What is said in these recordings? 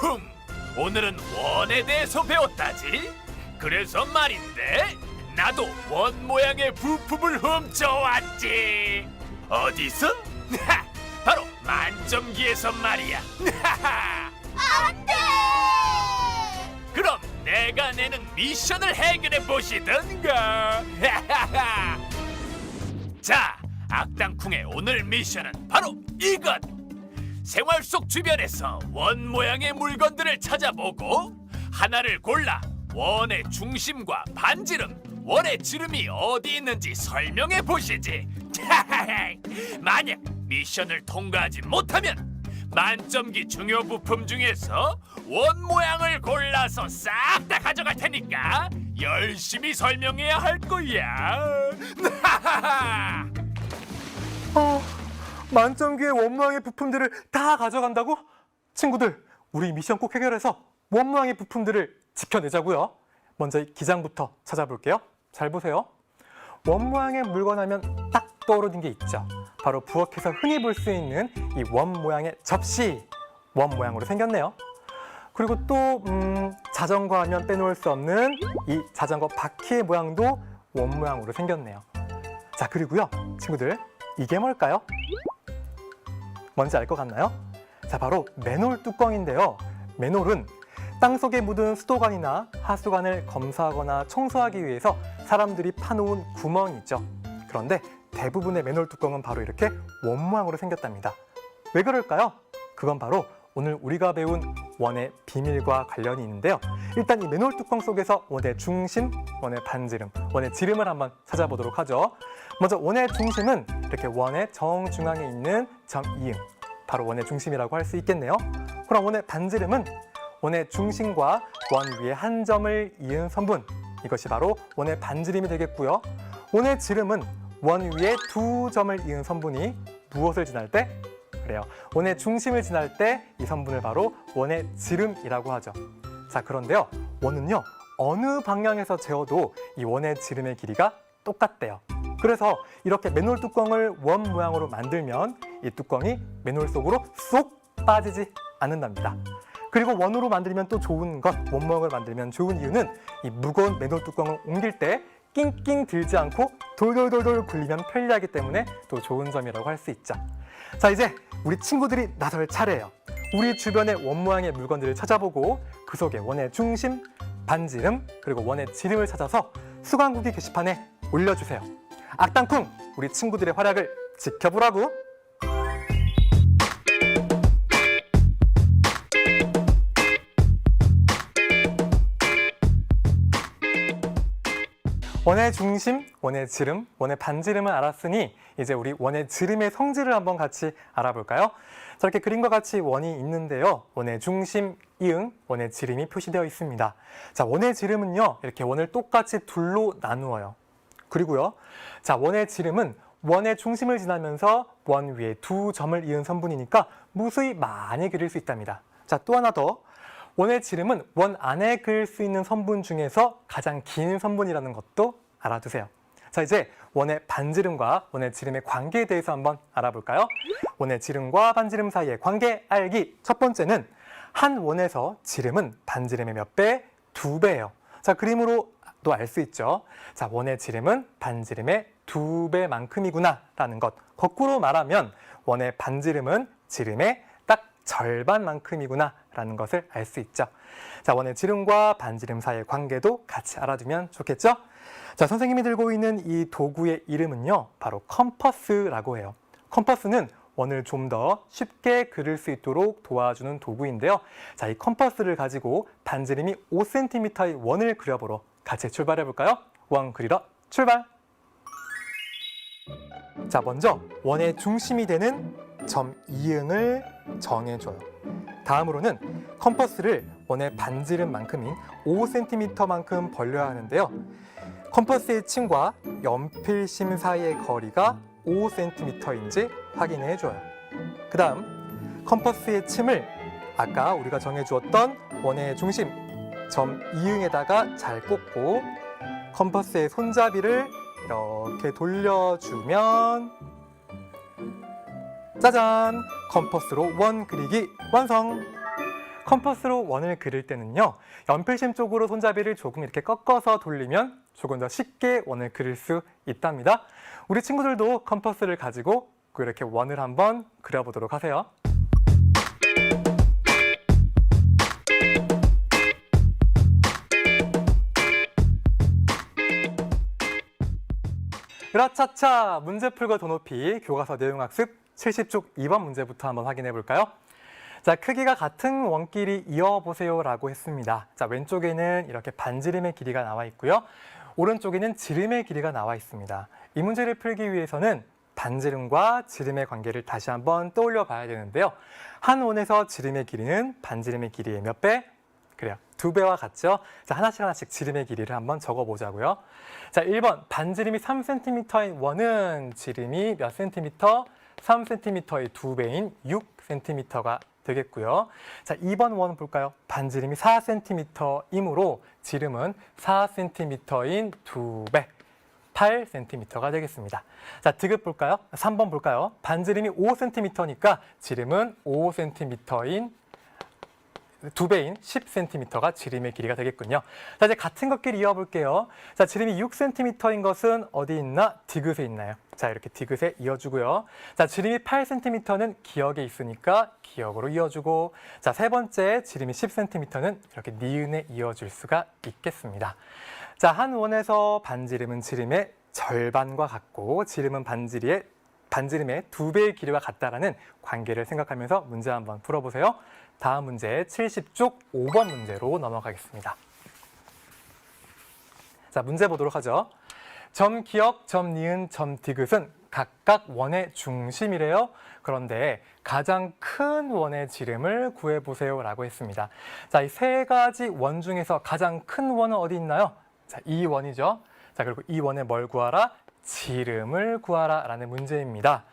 악당쿵! 오늘은 원에 대해서 배웠다지? 그래서 말인데 나도 원 모양의 부품을 훔쳐왔지. 어디서? 바로 만점기에서 말이야. 안 돼! 그럼 내가 내는 미션을 해결해 보시던가. 자, 악당쿵의 오늘 미션은 바로 이것. 생활 속 주변에서 원 모양의 물건들을 찾아보고 하나를 골라 원의 중심과 반지름, 원의 지름이 어디 있는지 설명해 보시지. 만약 미션을 통과하지 못하면 만점기 중요 부품 중에서 원 모양을 골라서 싹 다 가져갈 테니까 열심히 설명해야 할 거야. 만점기의 원 모양의 부품들을 다 가져간다고? 친구들, 우리 미션 꼭 해결해서 원 모양의 부품들을 지켜내자고요. 먼저 이 기장부터 찾아볼게요. 잘 보세요. 원 모양의 물건 하면 딱 떠오르는 게 있죠. 바로 부엌에서 흔히 볼 수 있는 이 원 모양의 접시, 원 모양으로 생겼네요. 그리고 또 자전거 하면 빼놓을 수 없는 이 자전거 바퀴의 모양도 원 모양으로 생겼네요. 자, 그리고요, 친구들, 이게 뭘까요? 뭔지 알 것 같나요? 자, 바로 맨홀 뚜껑인데요. 맨홀은 땅속에 묻은 수도관이나 하수관을 검사하거나 청소하기 위해서 사람들이 파놓은 구멍이죠. 그런데 대부분의 맨홀 뚜껑은 바로 이렇게 원 모양으로 생겼답니다. 왜 그럴까요? 그건 바로 오늘 우리가 배운 원의 비밀과 관련이 있는데요. 일단 이 맨홀 뚜껑 속에서 원의 중심, 원의 반지름, 원의 지름을 한번 찾아보도록 하죠. 먼저 원의 중심은 이렇게 원의 정중앙에 있는 점 이응, 바로 원의 중심이라고 할 수 있겠네요. 그럼 원의 반지름은 원의 중심과 원 위에 한 점을 이은 선분, 이것이 바로 원의 반지름이 되겠고요. 원의 지름은 원 위에 두 점을 이은 선분이 무엇을 지날 때? 그래요, 원의 중심을 지날 때 이 선분을 바로 원의 지름이라고 하죠. 자, 그런데요, 원은요, 어느 방향에서 재어도 이 원의 지름의 길이가 똑같대요. 그래서 이렇게 맨홀 뚜껑을 원 모양으로 만들면 이 뚜껑이 맨홀 속으로 쏙 빠지지 않는답니다. 그리고 원으로 만들면 또 좋은 것, 원 모양을 만들면 좋은 이유는 이 무거운 맨홀 뚜껑을 옮길 때 낑낑 들지 않고 돌돌돌돌 굴리면 편리하기 때문에 또 좋은 점이라고 할 수 있죠. 자, 이제 우리 친구들이 나설 차례예요. 우리 주변의 원 모양의 물건들을 찾아보고 그 속에 원의 중심, 반지름, 그리고 원의 지름을 찾아서 수강국이 게시판에 올려주세요. 악당쿵, 우리 친구들의 활약을 지켜보라고. 원의 중심, 원의 지름, 원의 반지름을 알았으니 이제 우리 원의 지름의 성질을 한번 같이 알아볼까요? 저렇게 그림과 같이 원이 있는데요. 원의 중심, 이응, 원의 지름이 표시되어 있습니다. 자, 원의 지름은요, 이렇게 원을 똑같이 둘로 나누어요. 그리고요, 자, 원의 지름은 원의 중심을 지나면서 원 위에 두 점을 이은 선분이니까 무수히 많이 그릴 수 있답니다. 자, 또 하나 더. 원의 지름은 원 안에 그릴 수 있는 선분 중에서 가장 긴 선분이라는 것도 알아두세요. 자, 이제 원의 반지름과 원의 지름의 관계에 대해서 한번 알아볼까요? 원의 지름과 반지름 사이의 관계 알기. 첫 번째는 한 원에서 지름은 반지름의 몇 배? 2배예요. 자, 그림으로도 알 수 있죠. 자, 원의 지름은 반지름의 2배만큼이구나 라는 것. 거꾸로 말하면 원의 반지름은 지름의 딱 절반만큼이구나 라는 것을 알 수 있죠. 자, 원의 지름과 반지름 사이의 관계도 같이 알아두면 좋겠죠? 자, 선생님이 들고 있는 이 도구의 이름은요, 바로 컴퍼스라고 해요. 컴퍼스는 원을 좀 더 쉽게 그릴 수 있도록 도와주는 도구인데요. 자, 이 컴퍼스를 가지고 반지름이 5cm의 원을 그려보러 같이 출발해 볼까요? 원 그리러 출발! 자, 먼저 원의 중심이 되는 점 이응을 정해줘요. 다음으로는 컴퍼스를 원의 반지름만큼인 5cm만큼 벌려야 하는데요. 컴퍼스의 침과 연필심 사이의 거리가 5cm인지 확인해 줘요. 그 다음 컴퍼스의 침을 아까 우리가 정해주었던 원의 중심 점 이응에다가 잘 꽂고 컴퍼스의 손잡이를 이렇게 돌려주면 짜잔! 컴퍼스로 원 그리기 완성! 컴퍼스로 원을 그릴 때는요, 연필심 쪽으로 손잡이를 조금 이렇게 꺾어서 돌리면 조금 더 쉽게 원을 그릴 수 있답니다. 우리 친구들도 컴퍼스를 가지고 이렇게 원을 한번 그려보도록 하세요. 으라차차! 문제 풀고 더 높이 교과서 내용학습 70쪽 2번 문제부터 한번 확인해 볼까요? 자, 크기가 같은 원끼리 이어보세요 라고 했습니다. 자, 왼쪽에는 이렇게 반지름의 길이가 나와 있고요. 오른쪽에는 지름의 길이가 나와 있습니다. 이 문제를 풀기 위해서는 반지름과 지름의 관계를 다시 한번 떠올려 봐야 되는데요. 한 원에서 지름의 길이는 반지름의 길이의 몇 배? 그래요. 2배와 같죠? 자, 하나씩 지름의 길이를 한번 적어보자고요. 자, 1번 반지름이 3cm인 원은 지름이 몇 cm? 3cm의 2배인 6cm가 되겠고요. 자, 2번 원 볼까요? 반지름이 4cm이므로 지름은 4cm인 2배, 8cm가 되겠습니다. 자, 디귿 볼까요? 3번 볼까요? 반지름이 5cm니까 지름은 5cm인 2배인 10cm가 지름의 길이가 되겠군요. 자, 이제 같은 것끼리 이어볼게요. 자, 지름이 6cm인 것은 어디 있나? 디귿에 있나요? 자, 이렇게 디귿에 이어주고요. 자, 지름이 8cm는 기역에 있으니까 기역으로 이어주고, 자, 세 번째 지름이 10cm는 이렇게 니은에 이어줄 수가 있겠습니다. 자, 한 원에서 반지름은 지름의 절반과 같고 지름은 반지름의 2배의 길이와 같다라는 관계를 생각하면서 문제 한번 풀어보세요. 다음 문제 70쪽 5번 문제로 넘어가겠습니다. 자, 문제 보도록 하죠. 점 기역, 점 니은, 점 디귿은 각각 원의 중심이래요. 그런데 가장 큰 원의 지름을 구해보세요 라고 했습니다. 자, 이 세 가지 원 중에서 가장 큰 원은 어디 있나요? 자, 이 원이죠. 자, 그리고 이 원의 뭘 구하라? 지름을 구하라 라는 문제입니다.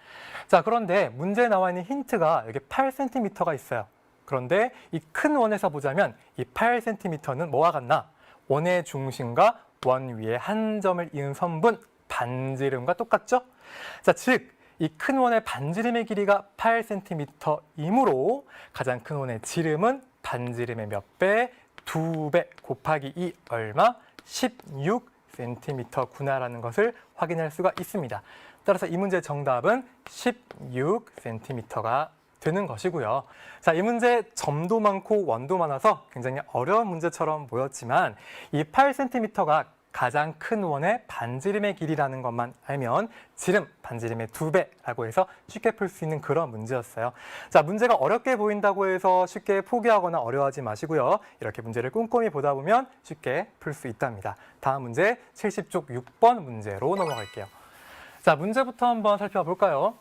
자, 그런데 문제에 나와 있는 힌트가 여기 8cm가 있어요. 그런데 이 큰 원에서 보자면 이 8cm는 뭐와 같나? 원의 중심과 원 위에 한 점을 이은 선분 반지름과 똑같죠? 자, 즉 이 큰 원의 반지름의 길이가 8cm이므로 가장 큰 원의 지름은 반지름의 몇 배? 2배 곱하기 2 얼마? 16cm구나라는 것을 확인할 수가 있습니다. 따라서 이 문제의 정답은 16cm가 되는 것이고요. 자, 이 문제 점도 많고 원도 많아서 굉장히 어려운 문제처럼 보였지만 이 8cm가 가장 큰 원의 반지름의 길이라는 것만 알면 지름, 반지름의 2배라고 해서 쉽게 풀 수 있는 그런 문제였어요. 자, 문제가 어렵게 보인다고 해서 쉽게 포기하거나 어려워하지 마시고요. 이렇게 문제를 꼼꼼히 보다 보면 쉽게 풀 수 있답니다. 다음 문제 70쪽 6번 문제로 넘어갈게요. 자, 문제부터 한번 살펴볼까요?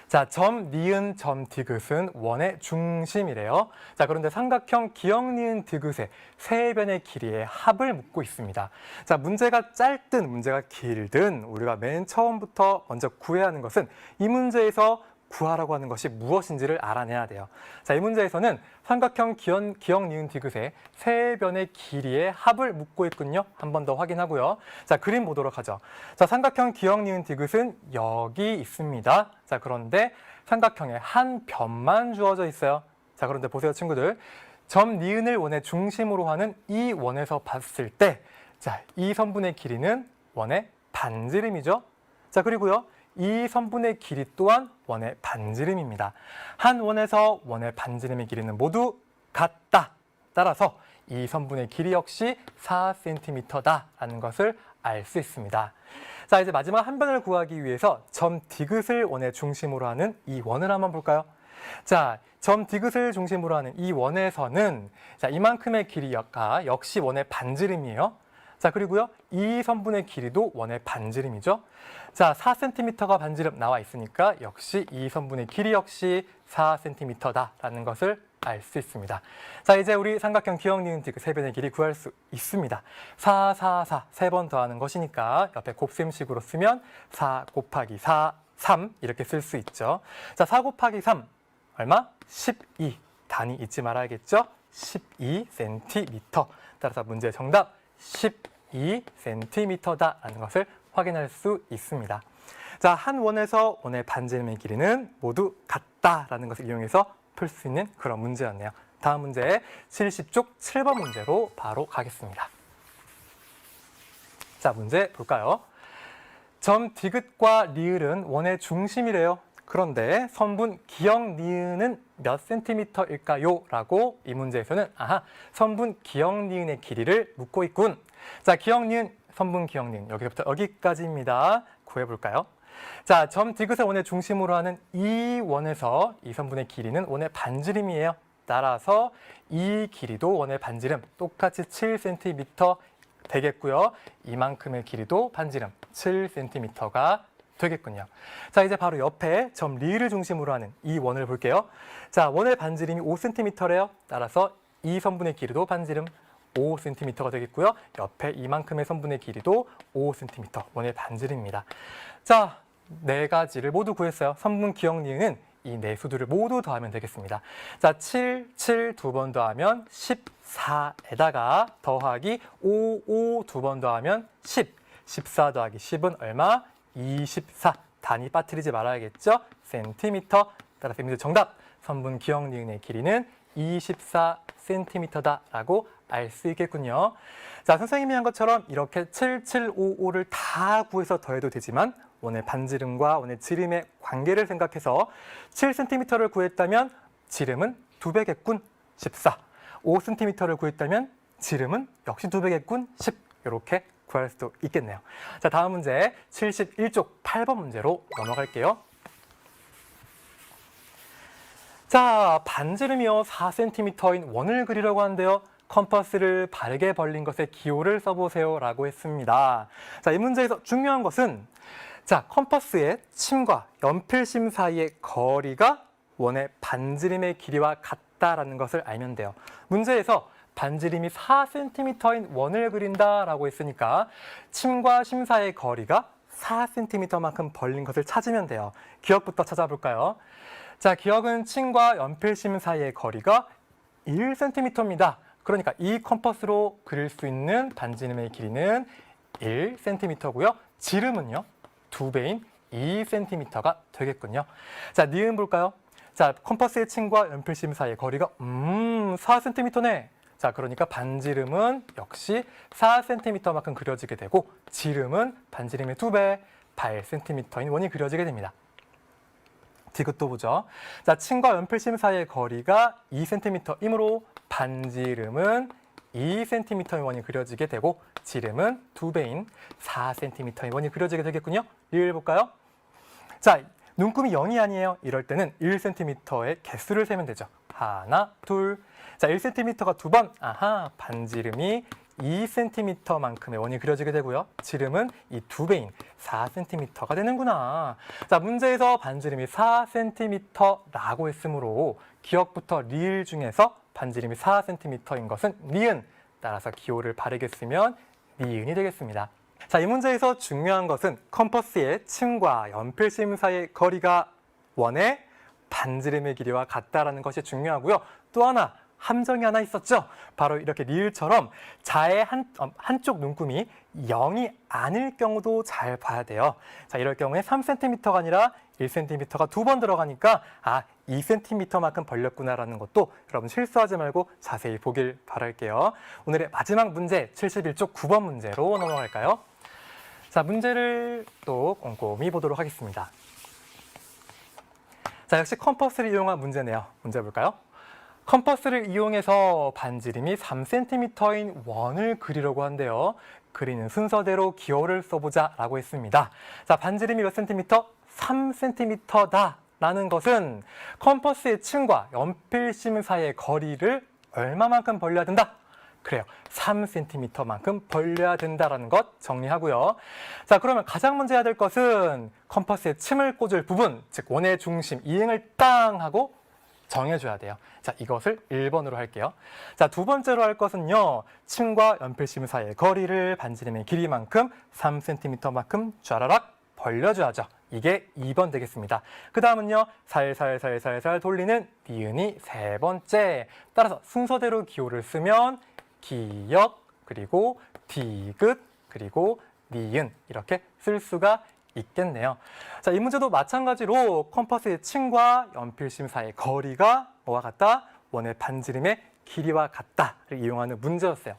자, 점, 니은, 점, 디귿은 원의 중심이래요. 자, 그런데 삼각형 기역, 니은, 디귿의 세 변의 길이의 합을 묻고 있습니다. 자, 문제가 짧든 문제가 길든 우리가 맨 처음부터 먼저 구해야 하는 것은 이 문제에서 구하라고 하는 것이 무엇인지를 알아내야 돼요. 자, 이 문제에서는 삼각형 기역, 니은, 디귿의 세 변의 길이의 합을 묻고 있군요. 한 번 더 확인하고요. 자, 그림 보도록 하죠. 자, 삼각형 기역, 니은, 디귿은 여기 있습니다. 자, 그런데 삼각형의 한 변만 주어져 있어요. 자, 그런데 보세요, 친구들. 점, 니은을 원의 중심으로 하는 이 원에서 봤을 때, 자, 이 선분의 길이는 원의 반지름이죠. 자, 그리고요. 이 선분의 길이 또한 원의 반지름입니다. 한 원에서 원의 반지름의 길이는 모두 같다. 따라서 이 선분의 길이 역시 4cm다라는 것을 알 수 있습니다. 자, 이제 마지막 한 변을 구하기 위해서 점 디귿을 원의 중심으로 하는 이 원을 한번 볼까요? 자, 점 디귿을 중심으로 하는 이 원에서는 자, 이만큼의 길이가 역시 원의 반지름이에요. 자, 그리고요. 이 선분의 길이도 원의 반지름이죠. 자, 4cm가 반지름 나와 있으니까 역시 이 선분의 길이 역시 4cm다라는 것을 알 수 있습니다. 자, 이제 우리 삼각형 기역, 니은, 디귿 세 변의 길이 구할 수 있습니다. 4, 4, 4 세 번 더하는 것이니까 옆에 곱셈식으로 쓰면 4 곱하기 4, 3 이렇게 쓸 수 있죠. 자, 4 곱하기 3 얼마? 12. 단위 잊지 말아야겠죠? 12cm. 따라서 문제의 정답 12cm다라는 것을 확인할 수 있습니다. 자, 한 원에서 원의 반지름의 길이는 모두 같다라는 것을 이용해서 풀 수 있는 그런 문제였네요. 다음 문제 70쪽 7번 문제로 바로 가겠습니다. 자, 문제 볼까요? 점 디귿과 리을은 원의 중심이래요. 그런데 선분 기역 니은은 몇 센티미터일까요? 라고 이 문제에서는 선분 기역 니은의 길이를 묻고 있군. 자, 기역 니은, 선분 기역 니은 여기서부터 여기까지입니다. 구해볼까요? 자, 점 디귿을 원의 중심으로 하는 이 원에서 이 선분의 길이는 원의 반지름이에요. 따라서 이 길이도 원의 반지름 똑같이 7cm 되겠고요. 이만큼의 길이도 반지름 7cm가 되겠군요. 자, 이제 바로 옆에 점 리를 중심으로 하는 이 원을 볼게요. 자, 원의 반지름이 5cm래요. 따라서 이 선분의 길이도 반지름 5cm가 되겠고요. 옆에 이만큼의 선분의 길이도 5cm, 원의 반지름입니다. 자, 네 가지를 모두 구했어요. 선분 기역 니은은 이 네 수들을 모두 더하면 되겠습니다. 자, 7, 7 두 번 더하면 14에다가 더하기 5, 5 두 번 더하면 10, 14 더하기 10은 얼마? 24. 단위 빠뜨리지 말아야겠죠? 센티미터. 따라서 이 문제 정답. 선분 기역 니은의 길이는 24cm다라고 알 수 있겠군요. 자, 선생님이 한 것처럼 이렇게 7755를 다 구해서 더해도 되지만 원의 반지름과 원의 지름의 관계를 생각해서 7cm를 구했다면 지름은 2배겠군 14. 5cm를 구했다면 지름은 역시 2배겠군 10. 이렇게 구할 수도 있겠네요. 자, 다음 문제 71쪽 8번 문제로 넘어갈게요. 자, 반지름이요 4cm인 원을 그리려고 하는데요. 컴퍼스를 바르게 벌린 것에 기호를 써보세요 라고 했습니다. 자, 이 문제에서 중요한 것은 자, 컴퍼스의 침과 연필심 사이의 거리가 원의 반지름의 길이와 같다라는 것을 알면 돼요. 문제에서 반지름이 4cm인 원을 그린다라고 했으니까 침과 심 사이의 거리가 4cm만큼 벌린 것을 찾으면 돼요. 기억부터 찾아볼까요? 자, 기억은 침과 연필심 사이의 거리가 1cm입니다. 그러니까 이 컴퍼스로 그릴 수 있는 반지름의 길이는 1cm고요. 지름은요, 2배인 2cm가 되겠군요. 자, 니은 볼까요? 자, 컴퍼스의 침과 연필심 사이의 거리가 4cm네. 자, 그러니까 반지름은 역시 4cm만큼 그려지게 되고 지름은 반지름의 2배, 8cm인 원이 그려지게 됩니다. 디귿도 보죠. 자, 침과 연필심 사이의 거리가 2cm이므로 반지름은 2cm의 원이 그려지게 되고 지름은 2배인 4cm의 원이 그려지게 되겠군요. 리을 볼까요? 자, 눈금이 0이 아니에요. 이럴 때는 1cm의 개수를 세면 되죠. 하나, 둘. 자, 1cm가 두 번. 반지름이 2cm만큼의 원이 그려지게 되고요. 지름은 이 2배인 4cm가 되는구나. 자, 문제에서 반지름이 4cm라고 했으므로 기억부터 리을 중에서 반지름이 4cm인 것은 니은. 따라서 기호를 바르게 쓰면 니은이 되겠습니다. 자, 이 문제에서 중요한 것은 컴퍼스의 침과 연필심 사이의 거리가 원의 반지름의 길이와 같다라는 것이 중요하고요. 또 하나 함정이 하나 있었죠. 바로 이렇게 리을처럼 자의 한쪽 눈금이 0이 아닐 경우도 잘 봐야 돼요. 자, 이럴 경우에 3cm가 아니라 1cm가 두 번 들어가니까 2cm만큼 벌렸구나라는 것도 여러분 실수하지 말고 자세히 보길 바랄게요. 오늘의 마지막 문제 71쪽 9번 문제로 넘어갈까요? 자, 문제를 또 꼼꼼히 보도록 하겠습니다. 자, 역시 컴퍼스를 이용한 문제네요. 문제 볼까요? 컴퍼스를 이용해서 반지름이 3cm인 원을 그리려고 한대요. 그리는 순서대로 기호를 써보자 라고 했습니다. 자, 반지름이 몇 cm? 3cm다 라는 것은 컴퍼스의 침과 연필심 사이의 거리를 얼마만큼 벌려야 된다? 그래요. 3cm만큼 벌려야 된다는 것 정리하고요. 자, 그러면 가장 먼저 해야 될 것은 컴퍼스에 침을 꽂을 부분, 즉 원의 중심, 이행을 땅 하고 정해줘야 돼요. 자, 이것을 1번으로 할게요. 자, 두 번째로 할 것은요. 침과 연필심 사이의 거리를 반지름의 길이만큼 3cm만큼 쫘라락 벌려줘야죠. 이게 2번 되겠습니다. 그 다음은요. 살살살살살 돌리는 니은이 세 번째. 따라서 순서대로 기호를 쓰면 기역, 그리고 디귿, 그리고 니은 이렇게 쓸 수가 있겠네요. 자, 이 문제도 마찬가지로 컴퍼스의 층과 연필심 사이의 거리가 뭐와 같다? 원의 반지름의 길이와 같다를 이용하는 문제였어요.